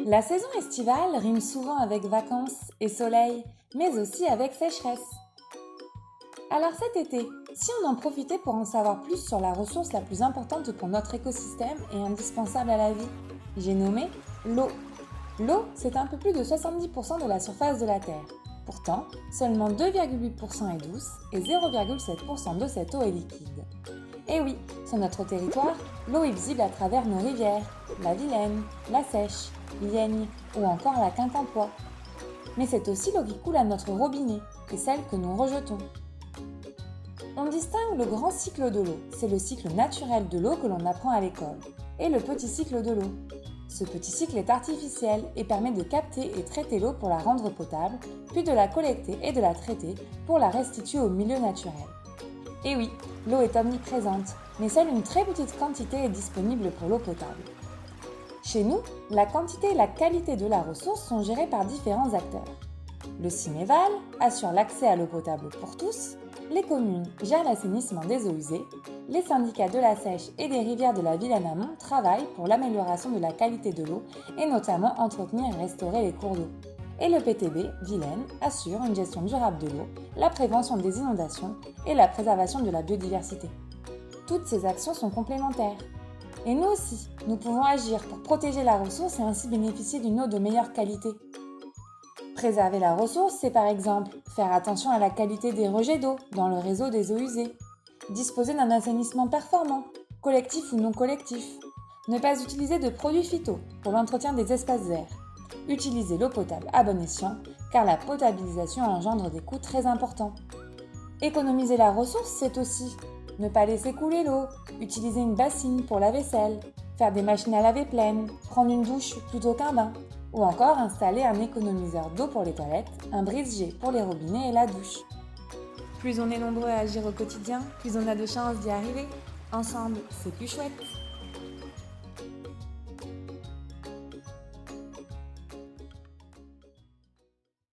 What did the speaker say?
La saison estivale rime souvent avec vacances et soleil, mais aussi avec sécheresse. Alors cet été, si on en profitait pour en savoir plus sur la ressource la plus importante pour notre écosystème et indispensable à la vie, j'ai nommé l'eau. L'eau, c'est un peu plus de 70% de la surface de la Terre. Pourtant, seulement 2,8% est douce et 0,7% de cette eau est liquide. Et oui, sur notre territoire, l'eau est visible à travers nos rivières, la Vilaine, la Seiche, l'Iègne ou encore la Quincampoix. Mais c'est aussi l'eau qui coule à notre robinet et celle que nous rejetons. On distingue le grand cycle de l'eau, c'est le cycle naturel de l'eau que l'on apprend à l'école, et le petit cycle de l'eau. Ce petit cycle est artificiel et permet de capter et traiter l'eau pour la rendre potable, puis de la collecter et de la traiter pour la restituer au milieu naturel. Et oui, l'eau est omniprésente, mais seule une très petite quantité est disponible pour l'eau potable. Chez nous, la quantité et la qualité de la ressource sont gérées par différents acteurs. Le CIMEVAL assure l'accès à l'eau potable pour tous, les communes gèrent l'assainissement des eaux usées, les syndicats de la Seiche et des rivières de la Vilaine amont travaillent pour l'amélioration de la qualité de l'eau et notamment entretenir et restaurer les cours d'eau. Et le PTB, Vilaine, assure une gestion durable de l'eau, la prévention des inondations et la préservation de la biodiversité. Toutes ces actions sont complémentaires. Et nous aussi, nous pouvons agir pour protéger la ressource et ainsi bénéficier d'une eau de meilleure qualité. Préserver la ressource, c'est par exemple faire attention à la qualité des rejets d'eau dans le réseau des eaux usées, disposer d'un assainissement performant, collectif ou non collectif, ne pas utiliser de produits phyto pour l'entretien des espaces verts, utiliser l'eau potable à bon escient car la potabilisation engendre des coûts très importants. Économiser la ressource, c'est aussi ne pas laisser couler l'eau, utiliser une bassine pour la vaisselle, faire des machines à laver pleines, prendre une douche plutôt qu'un bain, ou encore installer un économiseur d'eau pour les toilettes, un brise-jet pour les robinets et la douche. Plus on est nombreux à agir au quotidien, plus on a de chances d'y arriver. Ensemble, c'est plus chouette.